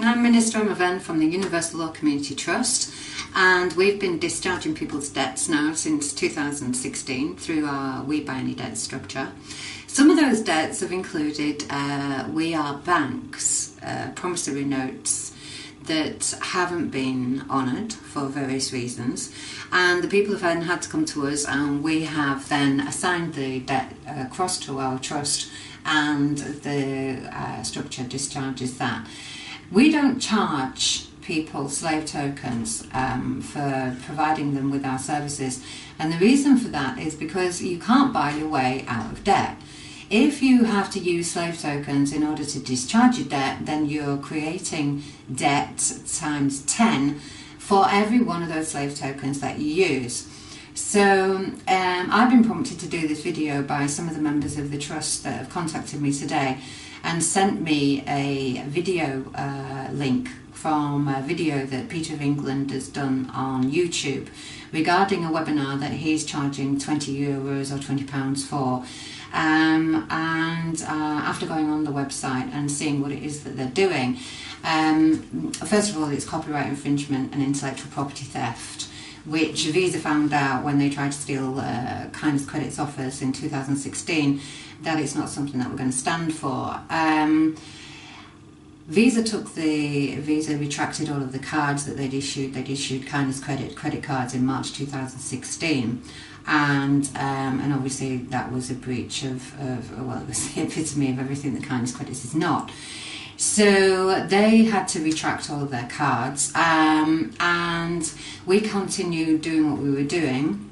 I'm Minister Emma Venn from the Universal Law Community Trust, and we've been discharging people's debts now since 2016 through our We Buy Any Debt structure. Some of those debts have included We Are Banks, promissory notes that haven't been honoured for various reasons, and the people have then had to come to us, and we have then assigned the debt across to our trust, and the structure discharges that. We don't charge people slave tokens for providing them with our services, and the reason for that is because you can't buy your way out of debt. If you have to use slave tokens in order to discharge your debt, then you're creating debt times 10 for every one of those slave tokens that you use. So I've been prompted to do this video by some of the members of the trust that have contacted me today and sent me a video link from a video that Peter of England has done on YouTube regarding a webinar that he's charging €20 or £20 for. After going on the website and seeing what it is that they're doing, first of all, it's copyright infringement and intellectual property theft, which Visa found out when they tried to steal kindness credits offers in 2016, that it's not something that we're going to stand for. Visa retracted all of the cards that they'd issued. They'd issued kindness credit cards in March 2016, and obviously that was a breach of well, it was the epitome of everything that kindness credits is not. So they had to retract all of their cards, and we continued doing what we were doing,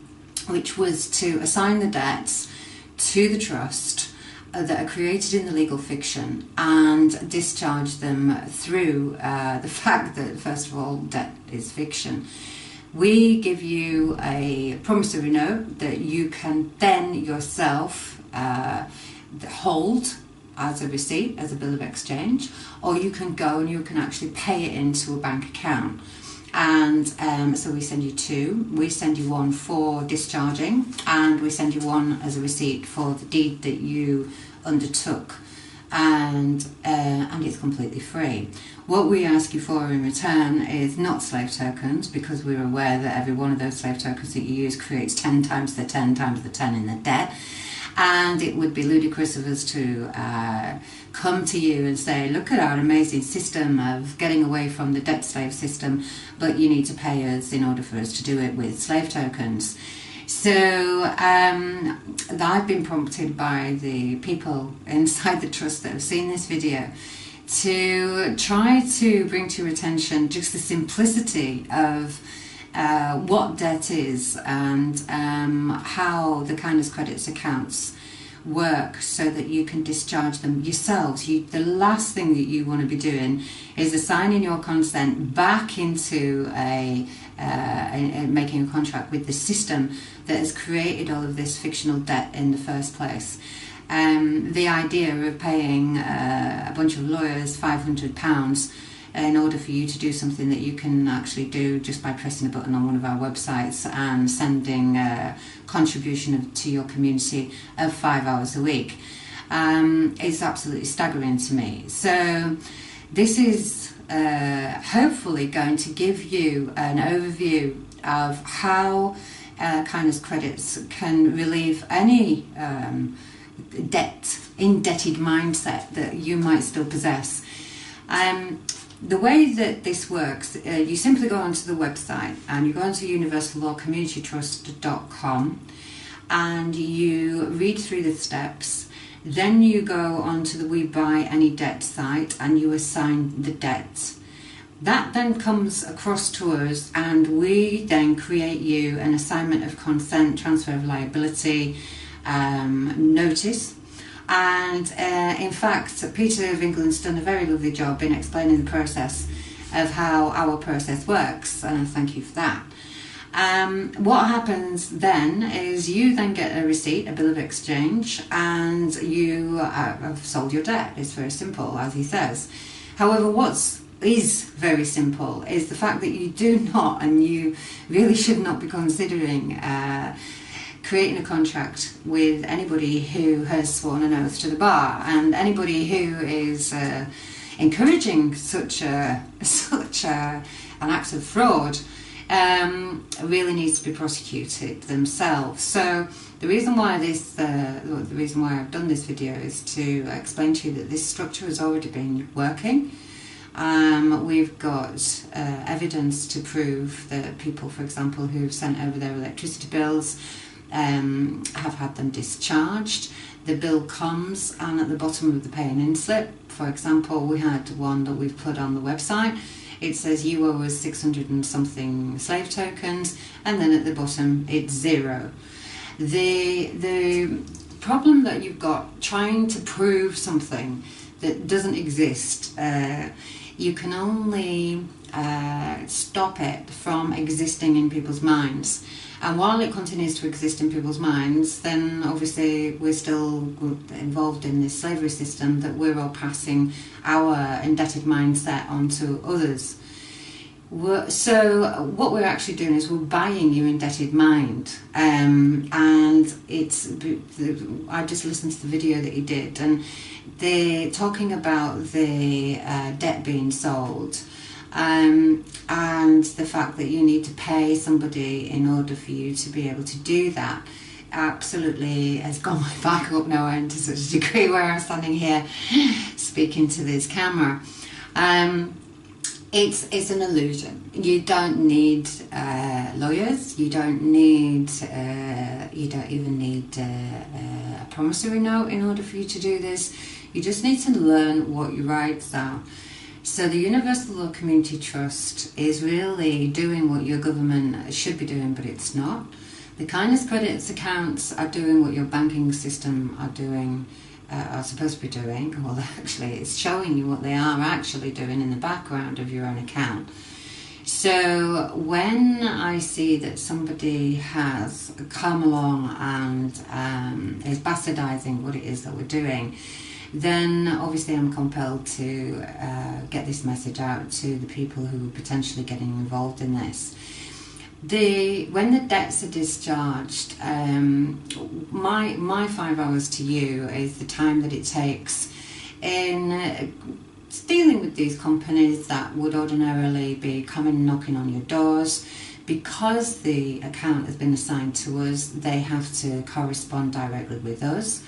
which was to assign the debts to the trust that are created in the legal fiction and discharge them through the fact that, first of all, debt is fiction. We give you a promissory note that you can then yourself hold as a receipt, as a bill of exchange, or you can go and you can actually pay it into a bank account. And so we send you two. We send you one for discharging, and we send you one as a receipt for the deed that you undertook, and it's completely free. What we ask you for in return is not slave tokens, because we're aware that every one of those slave tokens that you use creates 10 times the 10 times the 10 in the debt. And it would be ludicrous of us to come to you and say, look at our amazing system of getting away from the debt slave system, but you need to pay us in order for us to do it with slave tokens. So I've been prompted by the people inside the trust that have seen this video to try to bring to your attention just the simplicity of what debt is, and how the kindness credits accounts work so that you can discharge them yourselves. The last thing that you want to be doing is assigning your consent back into making a contract with the system that has created all of this fictional debt in the first place. The idea of paying a bunch of lawyers £500 in order for you to do something that you can actually do just by pressing a button on one of our websites and sending a contribution to your community of 5 hours a week is absolutely staggering to me. So this is hopefully going to give you an overview of how kindness credits can relieve any indebted mindset that you might still possess. The way that this works, you simply go onto the website and you go onto universallawcommunitytrust.com and you read through the steps. Then you go onto the We Buy Any Debt site and you assign the debt. That then comes across to us, and we then create you an assignment of consent, transfer of liability notice. And in fact, Peter of England's done a very lovely job in explaining the process of how our process works, and thank you for that. What happens then is you then get a receipt, a bill of exchange, and you have sold your debt. It's very simple, as he says. However, what is very simple is the fact that you do not, and you really should not be considering creating a contract with anybody who has sworn an oath to the bar, and anybody who is encouraging an act of fraud really needs to be prosecuted themselves. So the reason why I've done this video is to explain to you that this structure has already been working. We've got evidence to prove that people, for example, who've sent over their electricity bills have had them discharged. The bill comes, and at the bottom of the pay-in slip, for example, we had one that we've put on the website. It says you owe us 600 and something slave tokens, and then at the bottom it's 0. The problem that you've got trying to prove something that doesn't exist, you can only stop it from existing in people's minds. And while it continues to exist in people's minds, then obviously we're still involved in this slavery system that we're all passing our indebted mindset onto others. So what we're actually doing is we're buying your indebted mind. And I just listened to the video that he did, and they're talking about the debt being sold. And the fact that you need to pay somebody in order for you to be able to do that absolutely has gone my back up now, and to such a degree where I'm standing here speaking to this camera. It's an illusion. You don't need lawyers. You don't even need a promissory note in order for you to do this. You just need to learn what your rights are. So the Universal Law Community Trust is really doing what your government should be doing, but it's not. The Kindness Credits accounts are doing what your banking system are supposed to be doing. Well, actually, it's showing you what they are actually doing in the background of your own account. So when I see that somebody has come along and is bastardizing what it is that we're doing, then obviously I'm compelled to get this message out to the people who are potentially getting involved in this. When the debts are discharged, my 5 hours to you is the time that it takes in dealing with these companies that would ordinarily be coming knocking on your doors. Because the account has been assigned to us, they have to correspond directly with us,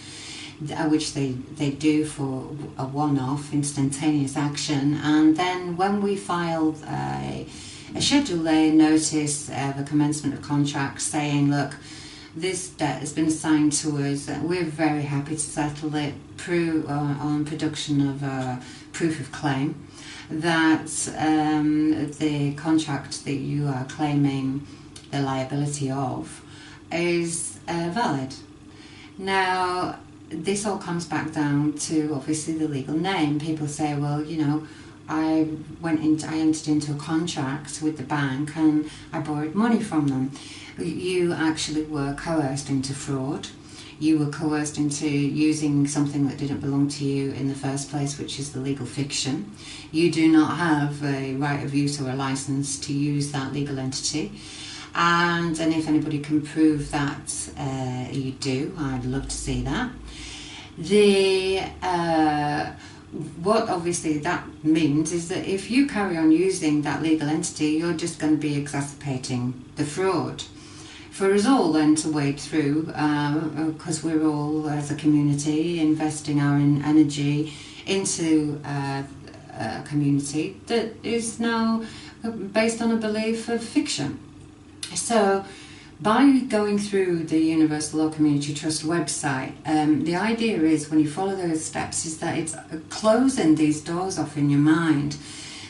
which they do for a one-off instantaneous action. And then when we file a Schedule A notice of a commencement of contract saying, look, this debt has been assigned to us, we're very happy to settle it on production of a proof of claim that the contract that you are claiming the liability of is valid. Now, this all comes back down to obviously the legal name. People say, well, you know, I entered into a contract with the bank and I borrowed money from them. You actually were coerced into fraud. You were coerced into using something that didn't belong to you in the first place, which is the legal fiction. You do not have a right of use or a license to use that legal entity. And if anybody can prove that you do, I'd love to see that. What obviously that means is that if you carry on using that legal entity, you're just going to be exacerbating the fraud. For us all then to wade through, because we're all as a community investing our energy into a community that is now based on a belief of fiction. So by going through the Universal Law Community Trust website, the idea is when you follow those steps is that it's closing these doors off in your mind,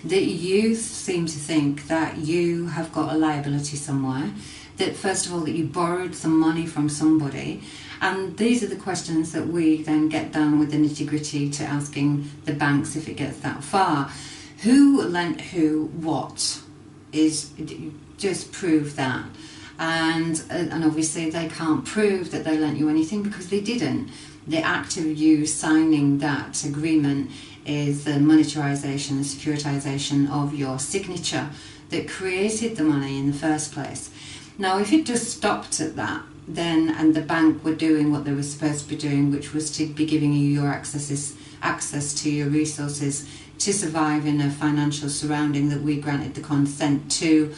that you seem to think that you have got a liability somewhere, that first of all that you borrowed some money from somebody, and these are the questions that we then get down with the nitty-gritty to asking the banks if it gets that far. Who lent who what is just prove that. And obviously they can't prove that they lent you anything because they didn't. The act of you signing that agreement is the monetarisation, the securitisation of your signature that created the money in the first place. Now, if it just stopped at that, then, and the bank were doing what they were supposed to be doing, which was to be giving you your access to your resources to survive in a financial surrounding that we granted the consent to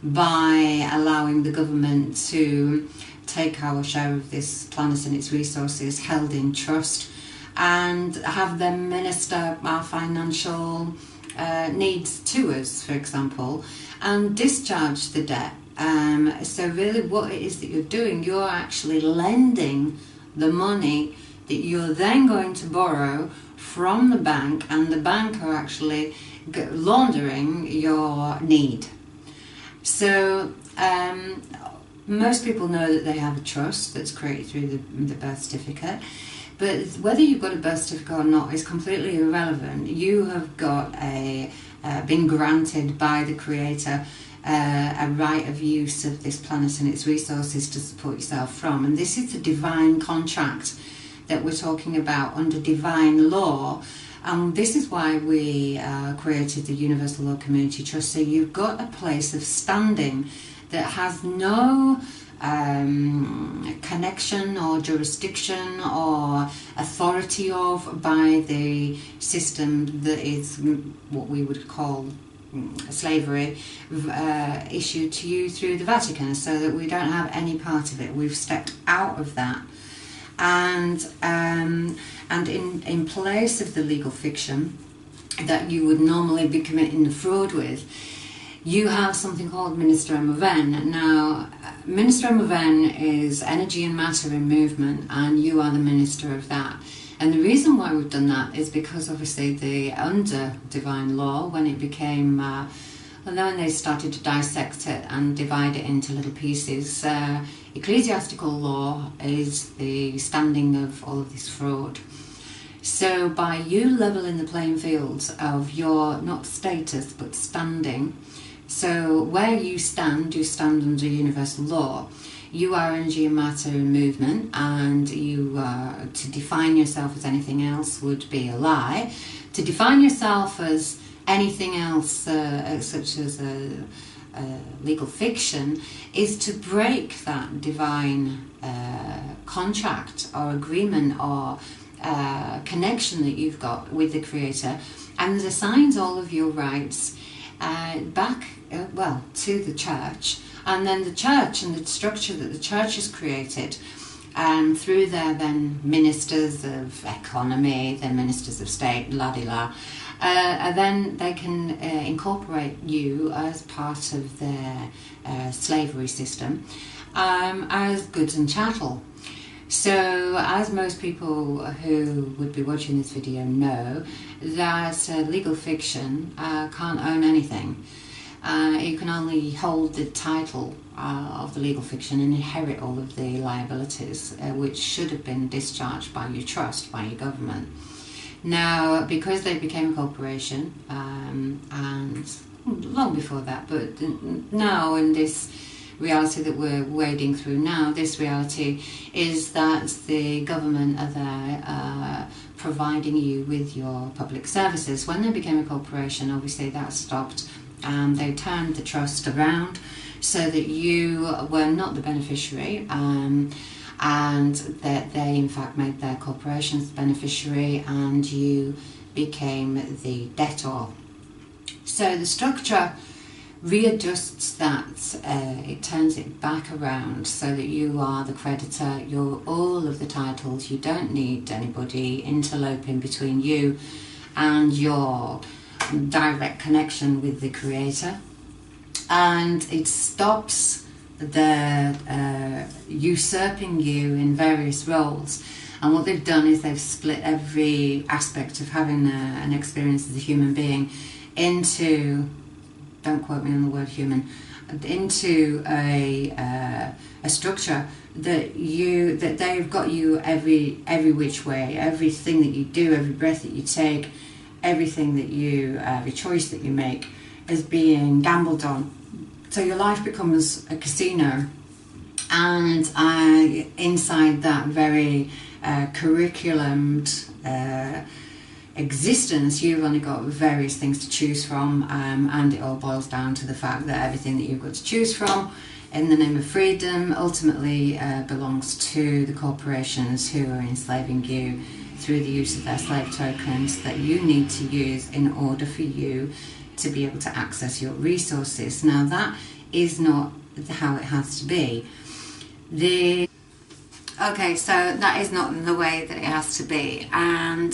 by allowing the government to take our share of this planet and its resources held in trust and have them minister our financial needs to us, for example, and discharge the debt. So really what it is that you're doing, you're actually lending the money that you're then going to borrow from the bank, and the bank are actually laundering your need. So most people know that they have a trust that's created through the birth certificate, but whether you've got a birth certificate or not is completely irrelevant. You have got been granted by the Creator a right of use of this planet and its resources to support yourself from, and this is the divine contract that we're talking about under divine law. This is why we created the Universal Law Community Trust, so you've got a place of standing that has no connection or jurisdiction or authority of by the system that is what we would call slavery issued to you through the Vatican, so that we don't have any part of it. We've stepped out of that, and in place of the legal fiction that you would normally be committing the fraud with, you have something called Minister Emovene. Now, Minister Emovene is energy and matter in movement, and you are the minister of that. And the reason why we've done that is because obviously under divine law, when it became, and then when they started to dissect it and divide it into little pieces, ecclesiastical law is the standing of all of this fraud. So by you levelling the playing fields of your, not status, but standing, so where you stand under universal law. You are energy and matter in movement, and you to define yourself as anything else would be a lie. To define yourself as anything else, such as a legal fiction, is to break that divine contract or agreement or connection that you've got with the Creator, and assigns all of your rights back, to the church. And then the church and the structure that the church has created, through their then ministers of economy, their ministers of state, la-di-la, then they can incorporate you as part of their slavery system as goods and chattel. So, as most people who would be watching this video know, that legal fiction can't own anything. You can only hold the title of the legal fiction and inherit all of the liabilities, which should have been discharged by your trust, by your government. Now, because they became a corporation, and long before that, but now in this reality that we're wading through now, this reality is that the government are there providing you with your public services. When they became a corporation, obviously that stopped. They turned the trust around so that you were not the beneficiary, and that they in fact made their corporations the beneficiary, and you became the debtor. So the structure readjusts that, it turns it back around so that you are the creditor, you're all of the titles, you don't need anybody interloping between you and your direct connection with the Creator, and it stops the usurping you in various roles. And what they've done is they've split every aspect of having an experience as a human being into, don't quote me on the word human, into a structure that they've got you every which way, everything that you do, every breath that you take, everything that you, every choice that you make is being gambled on. So your life becomes a casino, and inside that very curriculumed existence, you've only got various things to choose from, and it all boils down to the fact that everything that you've got to choose from in the name of freedom ultimately belongs to the corporations who are enslaving you through the use of their slave tokens that you need to use in order for you to be able to access your resources. Now, that is not how it has to be. Okay, so that is not the way that it has to be, and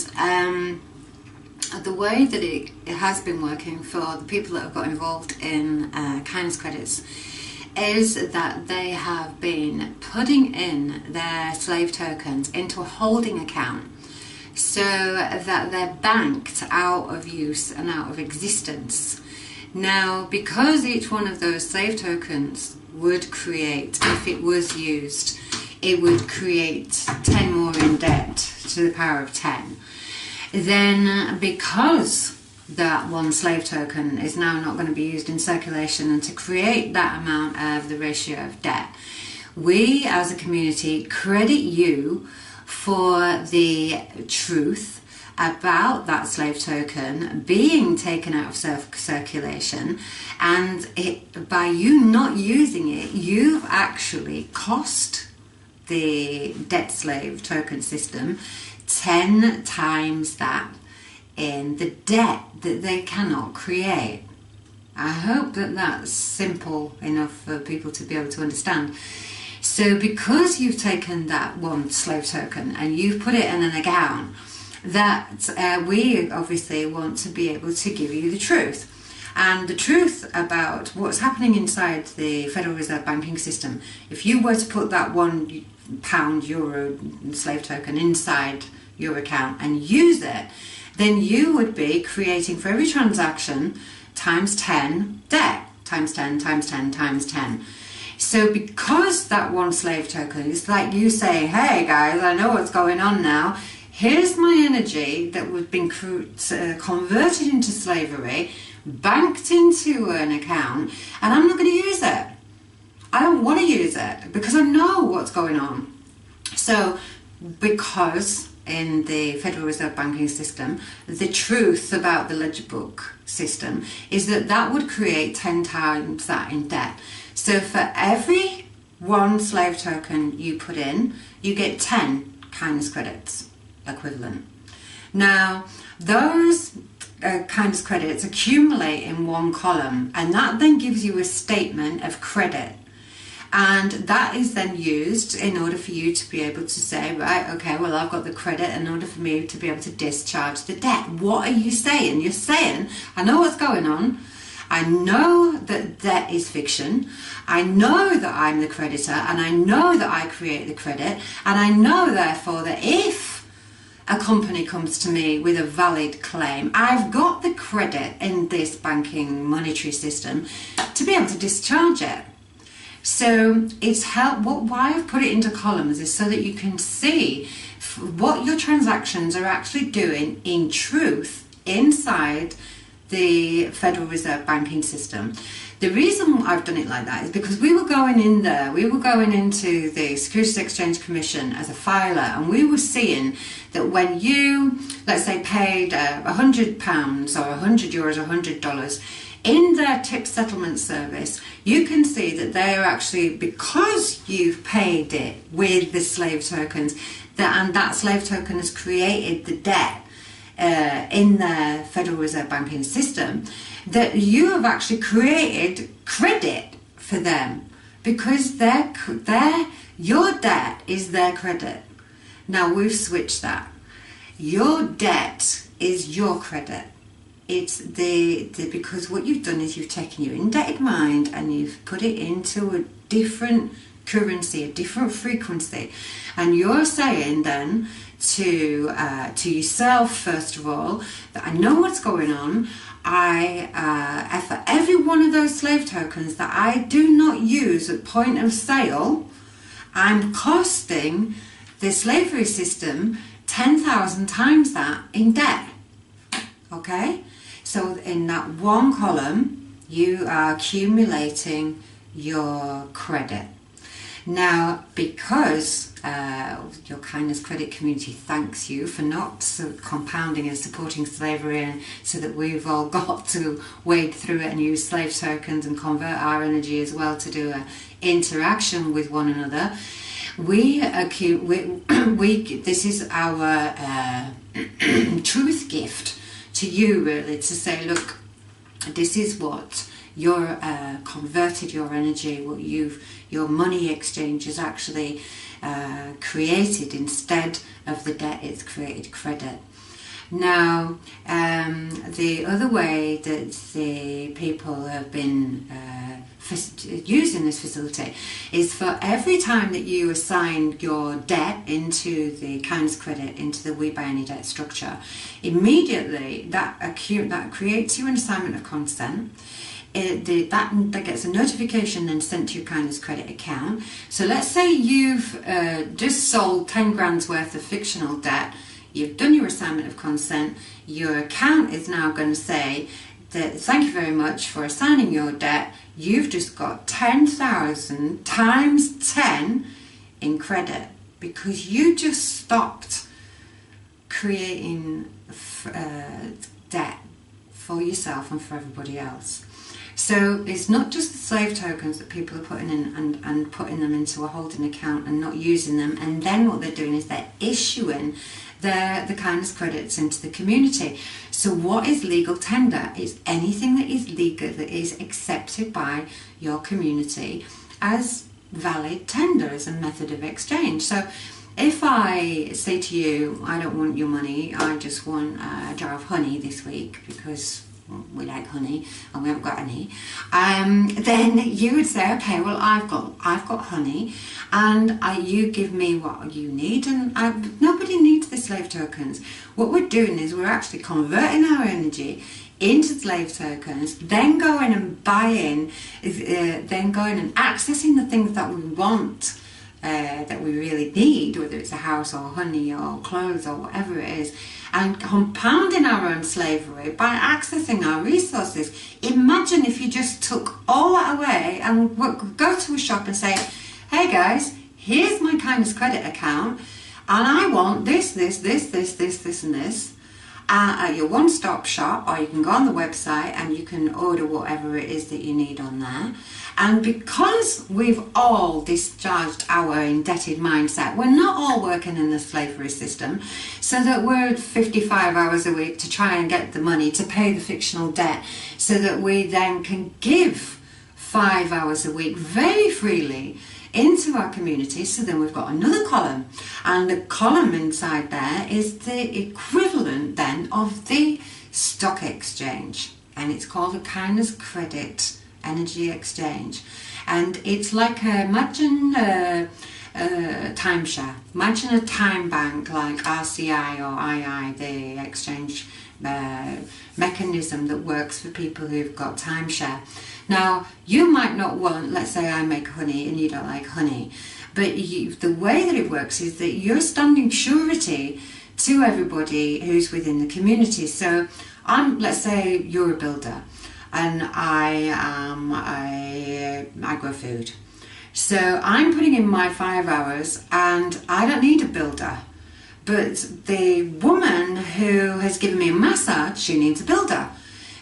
the way that it has been working for the people that have got involved in kindness credits is that they have been putting in their slave tokens into a holding account so that they're banked out of use and out of existence. Now, because each one of those slave tokens would create, if it was used, it would create 10 more in debt to the power of 10. Then, because that one slave token is now not going to be used in circulation, and to create that amount of the ratio of debt, we as a community credit you for the truth about that slave token being taken out of circulation, and by you not using it, you've actually cost the debt slave token system 10 times that in the debt that they cannot create. I hope that that's simple enough for people to be able to understand. So because you've taken that one slave token and you've put it in an account, that we obviously want to be able to give you the truth. And the truth about what's happening inside the Federal Reserve banking system, if you were to put that £1 euro slave token inside your account and use it, then you would be creating for every transaction times 10 debt, times 10, times 10, times 10. So because that one slave token is like you saying, hey guys, I know what's going on now. Here's my energy that was been converted into slavery, banked into an account, and I'm not going to use it. I don't want to use it because I know what's going on. So because in the Federal Reserve banking system, the truth about the ledger book system is that that would create 10 times that in debt. So for every one slave token you put in, you get 10 kindness credits equivalent. Now, those kindness credits accumulate in one column, and that then gives you a statement of credit. And that is then used in order for you to be able to say, right, okay, well, I've got the credit in order for me to be able to discharge the debt. What are you saying? You're saying, I know what's going on. I know that debt is fiction. I know that I'm the creditor, and I know that I create the credit. And I know, therefore, that if a company comes to me with a valid claim, I've got the credit in this banking monetary system to be able to discharge it. So it's why I've put it into columns is so that you can see what your transactions are actually doing in truth inside the Federal Reserve banking system. The reason I've done it like that is because we were going into the Securities Exchange Commission as a filer, and we were seeing that when you, let's say, paid £100 or €100 or $100 in their tip settlement service, you can see that they are actually, because you've paid it with the slave tokens, and that slave token has created the debt in the Federal Reserve banking system, that you have actually created credit for them, because your debt is their credit. Now we've switched that. Your debt is your credit. It's because what you've done is you've taken your indebted mind and you've put it into a different currency, a different frequency, and you're saying then to yourself, first of all, that I know what's going on. For every one of those slave tokens that I do not use at point of sale, I'm costing the slavery system 10,000 times that in debt. Okay? So in that one column, you are accumulating your credit. Now, because your kindness credit community thanks you for not compounding and supporting slavery, and so that we've all got to wade through it and use slave tokens and convert our energy as well to do an interaction with one another, This is our truth gift to you, really, to say, look, this is what your converted your energy, what your money exchange has actually created. Instead of the debt, it's created credit. Now, the other way that the people have been using this facility is for every time that you assign your debt into the kindness credit, into the We Buy Any Debt structure, immediately that creates you an assignment of consent. That gets a notification then sent to your kindness credit account. So let's say you've just sold 10 grand's worth of fictional debt. You've done your assignment of consent. Your account is now going to say that thank you very much for assigning your debt. You've just got 10,000 times 10 in credit because you just stopped creating debt for yourself and for everybody else. So it's not just the slave tokens that people are putting in and putting them into a holding account and not using them, and then what they're doing is they're issuing the kindness credits into the community. So what is legal tender? It's anything that is legal, that is accepted by your community as valid tender, as a method of exchange. So if I say to you, I don't want your money, I just want a jar of honey this week because we like honey and we haven't got any, then you would say, okay, well, I've got honey, and you give me what you need, and nobody needs the slave tokens. What we're doing is we're actually converting our energy into slave tokens, then going and buying, then going and accessing the things that we want, that we really need, whether it's a house or honey or clothes or whatever it is, and compounding our own slavery by accessing our resources. Imagine if you just took all that away and go to a shop and say, hey guys, here's my kindness credit account, and I want this, and this. At your one-stop shop, or you can go on the website and you can order whatever it is that you need on there. And because we've all discharged our indebted mindset, we're not all working in the slavery system, so that we're 55 hours a week to try and get the money to pay the fictional debt, so that we then can give 5 hours a week very freely into our community. So then we've got another column, and the column inside there is the equivalent then of the stock exchange, and it's called a kindness credit energy exchange. And it's like imagine a timeshare, imagine a time bank like RCI or II, the exchange mechanism that works for people who've got timeshare. Now, you might not want, let's say I make honey and you don't like honey, but the way that it works is that you're standing surety to everybody who's within the community. So let's say you're a builder and I grow food. So I'm putting in my 5 hours and I don't need a builder. But the woman who has given me a massage, she needs a builder.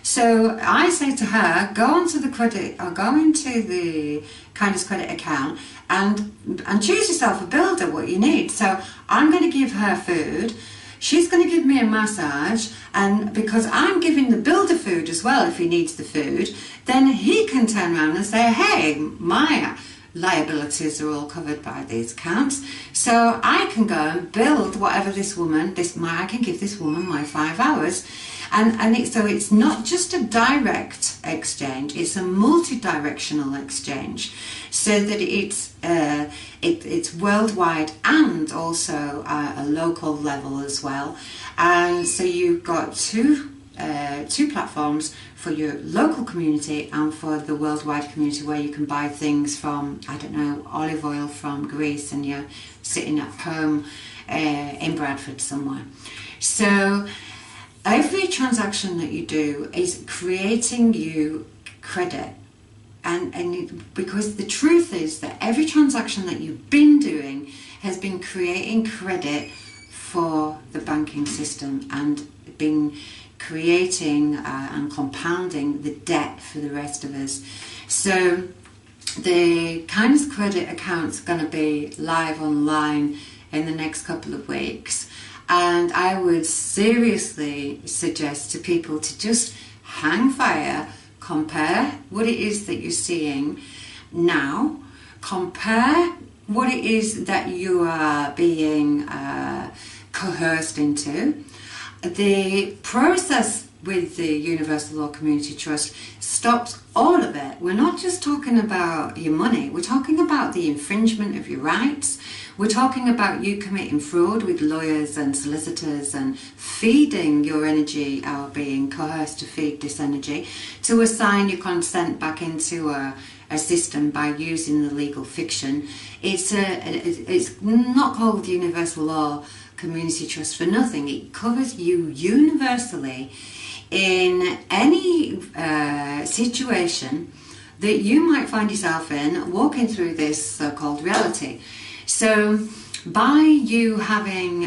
So I say to her, go onto the credit, or go into the kindness credit account and choose yourself a builder, what you need. So I'm going to give her food. She's going to give me a massage, and because I'm giving the builder food as well, if he needs the food, then he can turn around and say, hey, my liabilities are all covered by these accounts, so I can go and build whatever this woman, I can give this woman my 5 hours. So it's not just a direct exchange, it's a multi-directional exchange, so that it's worldwide and also a local level as well. And so you've got two platforms for your local community and for the worldwide community, where you can buy things from, I don't know, olive oil from Greece, and you're sitting at home in Bradford somewhere. So every transaction that you do is creating you credit, and because the truth is that every transaction that you've been doing has been creating credit for the banking system and been creating and compounding the debt for the rest of us. So The Kindness Credit account's going to be live online in the next couple of weeks, and I would seriously suggest to people to just hang fire, compare what it is that you're seeing now, compare what it is that you are being coerced into. The process with the Universal Law Community Trust stops all of it. We're not just talking about your money, we're talking about the infringement of your rights. We're talking about you committing fraud with lawyers and solicitors and feeding your energy, or being coerced to feed this energy, to assign your consent back into a system by using the legal fiction. It's not called Universal Law Community Trust for nothing. It covers you universally in any situation that you might find yourself in, walking through this so-called reality. So by you assigning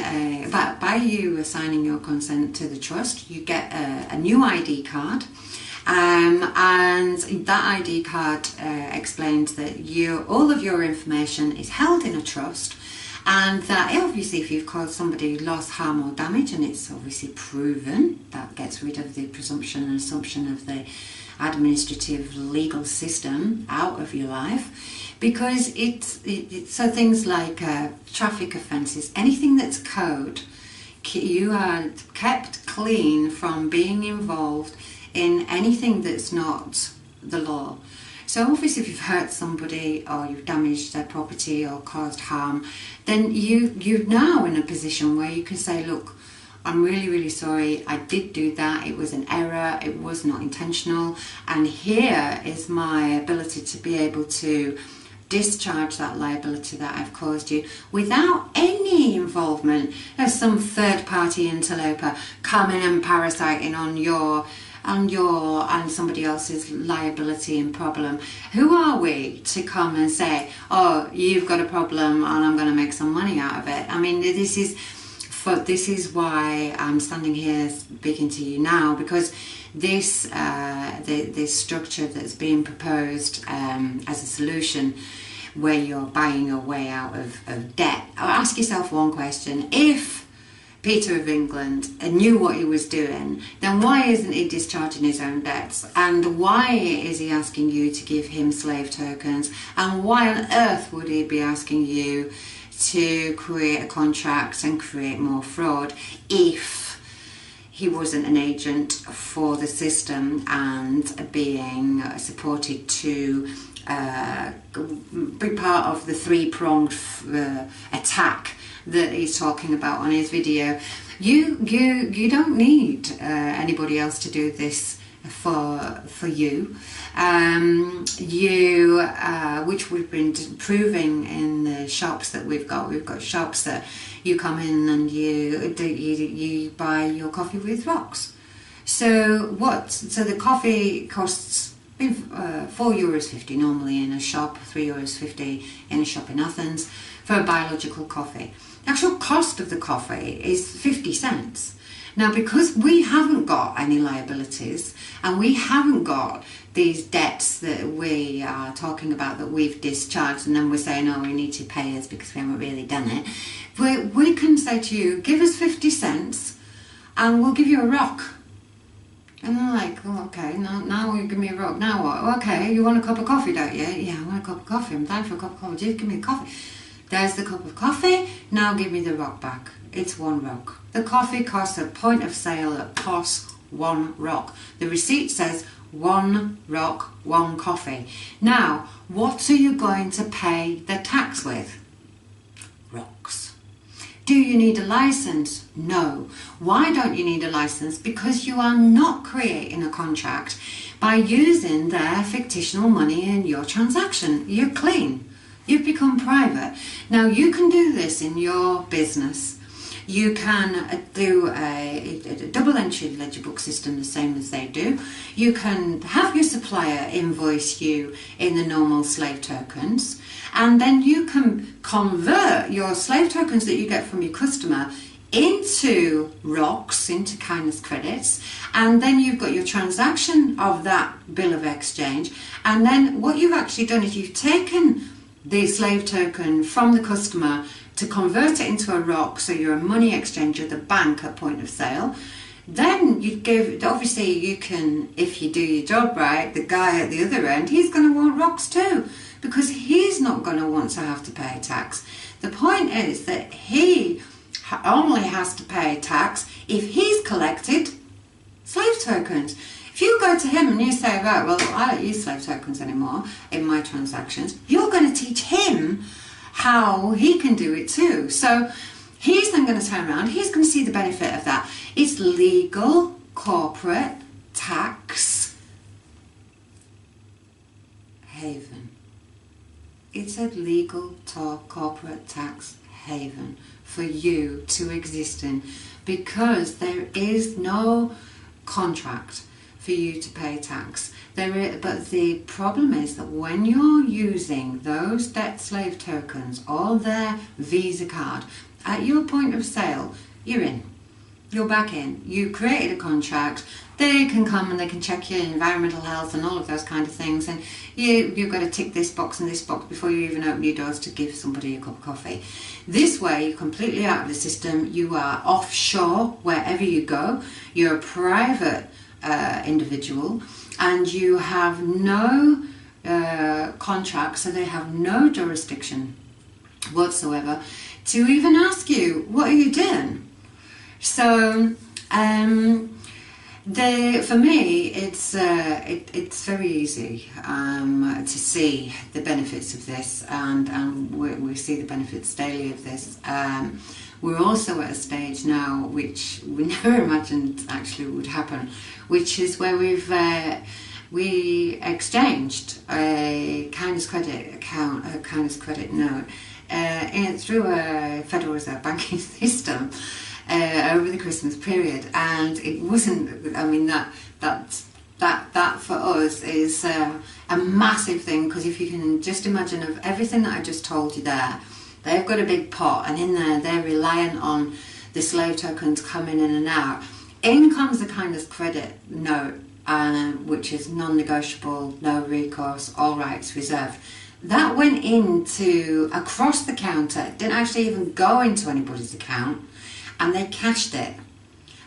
your consent to the trust, you get a new ID card, and that ID card explains that all of your information is held in a trust, and that obviously if you've caused somebody loss, harm or damage, and it's obviously proven, that gets rid of the presumption and assumption of the administrative legal system out of your life, because so things like traffic offences, anything that's code, you are kept clean from being involved in anything that's not the law. So obviously if you've hurt somebody or you've damaged their property or caused harm, then you're now in a position where you can say, look, I'm really, really sorry, I did do that, it was an error, it was not intentional, and here is my ability to be able to discharge that liability that I've caused you without any involvement of some third-party interloper coming and parasiting on your and somebody else's liability and problem. Who are we to come and say, oh, you've got a problem and I'm going to make some money out of it? I mean, this is why I'm standing here speaking to you now, because this structure that's being proposed as a solution, where you're buying your way out of debt. Ask yourself one question: if Peter of England knew what he was doing, then why isn't he discharging his own debts? And why is he asking you to give him slave tokens? And why on earth would he be asking you to create a contract and create more fraud if he wasn't an agent for the system and being supported to be part of the three-pronged attack that he's talking about on his video? You don't need anybody else to do this for you. Which we've been proving in the shops that we've got. We've got shops that you come in and you buy your coffee with rocks. So the coffee costs €4.50 normally in a shop, €3.50 in a shop in Athens for a biological coffee. The actual cost of the coffee is 50 cents. Now, because we haven't got any liabilities and we haven't got these debts that we are talking about that we've discharged, and then we're saying, oh, we need to pay us because we haven't really done it, we can say to you, give us 50 cents and we'll give you a rock. And they're like, oh, okay, now you give me a rock. Now what? Okay, you want a cup of coffee, don't you? Yeah, I want a cup of coffee. I'm down for a cup of coffee. Just give me a coffee. There's the cup of coffee. Now give me the rock back. It's one rock. The coffee costs at point of sale, it costs one rock. The receipt says one rock, one coffee. Now, what are you going to pay the tax with? Rocks. Do you need a license? No. Why don't you need a license? Because you are not creating a contract by using their fictional money in your transaction. You're clean. You've become private. Now, you can do this in your business. You can do a double entry ledger book system the same as they do. You can have your supplier invoice you in the normal slave tokens, and then you can convert your slave tokens that you get from your customer into ROCs, into kindness credits, and then you've got your transaction of that bill of exchange, and then what you've actually done is you've taken the slave token from the customer to convert it into a ROC, so you're a money exchanger, the bank at point of sale. Then you give, obviously you can, if you do your job right, the guy at the other end, he's going to want ROCs too, because he's not going to want to have to pay tax. The point is that he only has to pay tax if he's collected slave tokens. If you go to him and you say, right, well, I don't use slave tokens anymore in my transactions, you're going to teach him how he can do it too. So he's then going to turn around, he's going to see the benefit of that. It's legal corporate tax haven. It's a legal corporate tax haven for you to exist in, because there is no contract for you to pay tax. But the problem is that when you're using those debt slave tokens or their Visa card at your point of sale, you're in. You're back in. You created a contract. They can come and they can check your environmental health and all of those kind of things, and you've got to tick this box and this box before you even open your doors to give somebody a cup of coffee. This way, you're completely out of the system. You are offshore wherever you go. You're a private individual, and you have no contract, so they have no jurisdiction whatsoever to even ask you, what are you doing? So for me, it's very easy to see the benefits of this, and we see the benefits daily of this. We're also at a stage now which we never imagined actually would happen, which is where we exchanged a kindness credit account, a kindness credit note, through a Federal Reserve banking system over the Christmas period, and it wasn't. I mean, that for us is a massive thing, because if you can just imagine of everything that I just told you there, they've got a big pot, and in there they're reliant on the slave tokens coming in and out. In comes the kindness credit note, which is non-negotiable, no recourse, all rights reserved. That went into across the counter, it didn't actually even go into anybody's account, and they cashed it.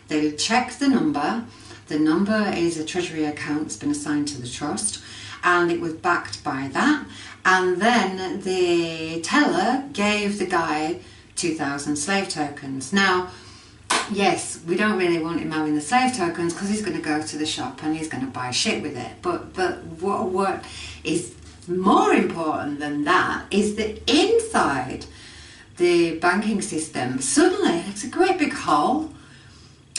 They checked the number. The number is a treasury account that's been assigned to the trust, and it was backed by that. And then the teller gave the guy 2,000 slave tokens. Now, yes, we don't really want him having the slave tokens, because he's going to go to the shop and he's going to buy shit with it. But what is more important than that is that inside the banking system, suddenly it's a great big hole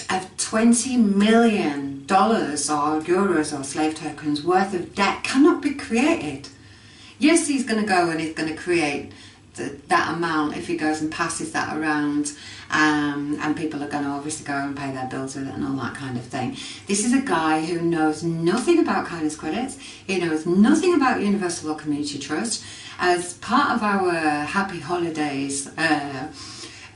of $20 million or euros or slave tokens worth of debt cannot be created. Yes, he's going to go and he's going to create that amount if he goes and passes that around, and people are going to obviously go and pay their bills with it and all that kind of thing. This is a guy who knows nothing about kindness credits. He knows nothing about universal or community trust. As part of our Happy Holidays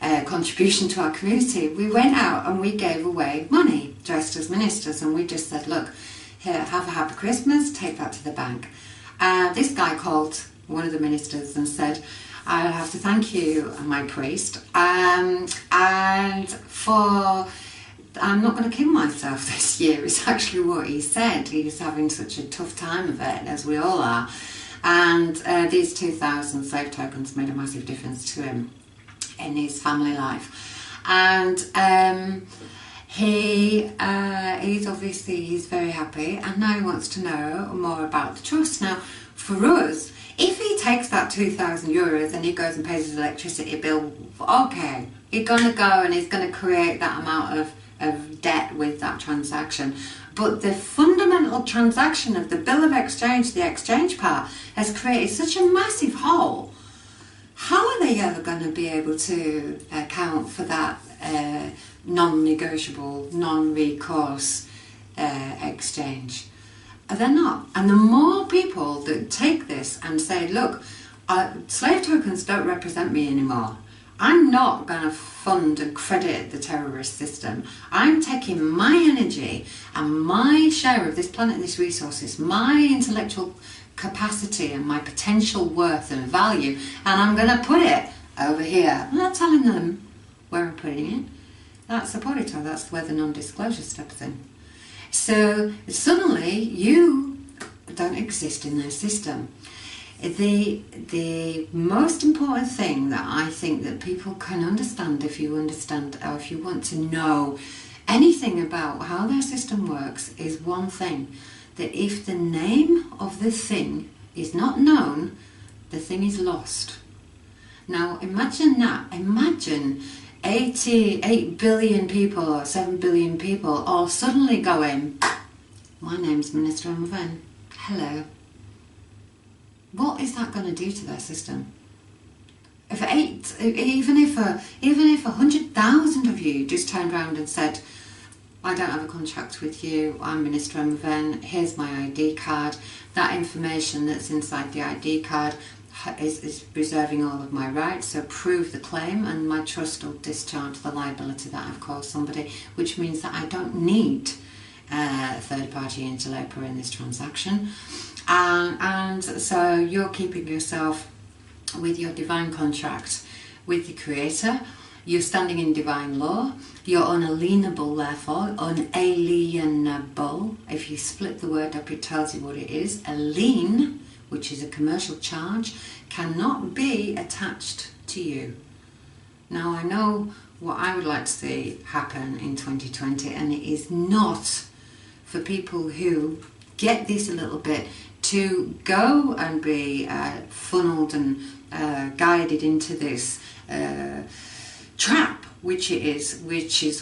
contribution to our community, we went out and we gave away money dressed as ministers, and we just said, look, here, have a happy Christmas, take that to the bank. This guy called one of the ministers and said, I have to thank you, my priest, and I'm not going to kill myself this year, is actually what he said. He's having such a tough time of it, as we all are. And these 2,000 slave tokens made a massive difference to him in his family life. And he's very happy, and now he wants to know more about the trust. Now, for us, if he takes that 2,000 euros and he goes and pays his electricity bill, okay, he's going to go and he's going to create that amount of debt with that transaction. But the fundamental transaction of the bill of exchange, the exchange part, has created such a massive hole. How are they ever going to be able to account for that non-negotiable, non-recourse exchange? They're not. And the more people that take this and say, look, slave tokens don't represent me anymore. I'm not going to fund and credit the terrorist system. I'm taking my energy and my share of this planet, this resources, my intellectual capacity and my potential worth and value, and I'm going to put it over here. I'm not telling them where I'm putting it. That's the Poditor, that's where the non-disclosure steps in. So suddenly you don't exist in their system. The most important thing that I think that people can understand, if you understand or if you want to know anything about how their system works, is one thing, that if the name of the thing is not known, the thing is lost. Now imagine that. Imagine 88 billion people or 7 billion people all suddenly going, my name's Minister Emma Venn. Hello. What is that going to do to their system? Even if 100,000 of you just turned around and said, I don't have a contract with you, I'm Minister Emma Venn, here's my ID card, that information that's inside the ID card is preserving all of my rights, so prove the claim and my trust will discharge the liability that I've caused somebody, which means that I don't need a third-party interloper in this transaction. And so you're keeping yourself with your divine contract with the Creator. You're standing in divine law. You're unalienable, therefore, unalienable. If you split the word up, it tells you what it is. A lien, which is a commercial charge, cannot be attached to you. Now, I know what I would like to see happen in 2020, and it is not for people who get this a little bit to go and be funneled and guided into this trap, which is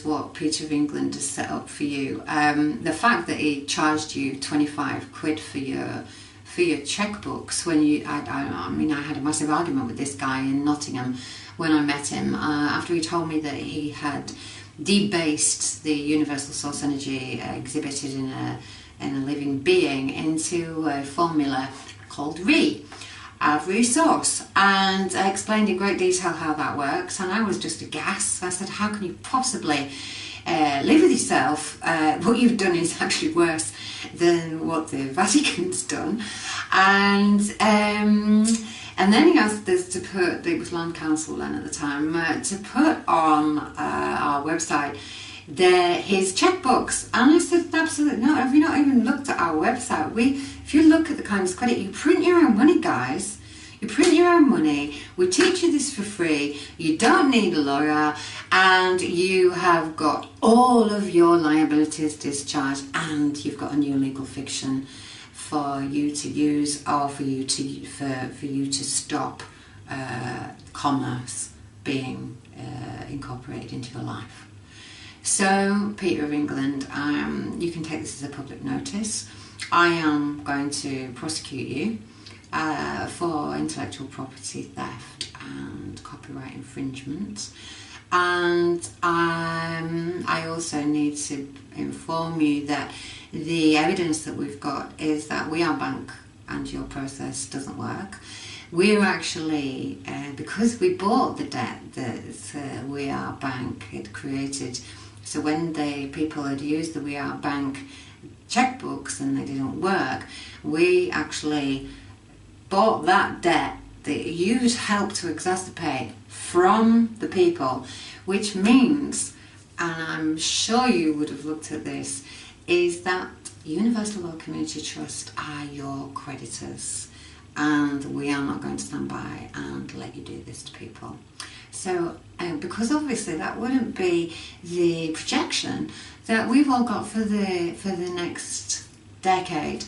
what Peter of England has set up for you. The fact that he charged you 25 quid for your checkbooks when you, I had a massive argument with this guy in Nottingham when I met him after he told me that he had debased the universal source energy exhibited in a living being into a formula called Re, resource, and I explained in great detail how that works, and I was just aghast. I said, how can you possibly live with yourself? What you've done is actually worse than what the Vatican's done. And then he asked us to put, it was Land Council then at the time, to put on our website his checkbooks, and I said, absolutely not. Have you not even looked at our website? If you look at the Kindness Credit, you print your own money, guys. You print your own money. We teach you this for free. You don't need a lawyer, and you have got all of your liabilities discharged, and you've got a new legal fiction for you to use, or for you to stop commerce being incorporated into your life. So, Peter of England, you can take this as a public notice. I am going to prosecute you for intellectual property theft and copyright infringement. And I also need to inform you that the evidence that we've got is that We Are Bank and your process doesn't work. We're actually, because we bought the debt that We Are Bank had created, so when people had used the We Are Bank checkbooks and they didn't work, we actually bought that debt that you'd helped to exacerbate from the people, which means, and I'm sure you would have looked at this, is that Universal Law Community Trust are your creditors, and we are not going to stand by and let you do this to people. So, because obviously that wouldn't be the projection that we've all got for the next decade,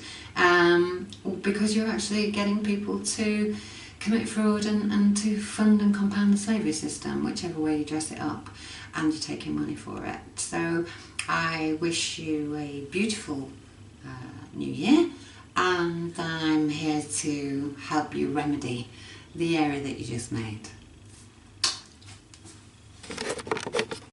because you're actually getting people to commit fraud and to fund and compound the slavery system, whichever way you dress it up, and you're taking money for it. So I wish you a beautiful new year, and I'm here to help you remedy the error that you just made.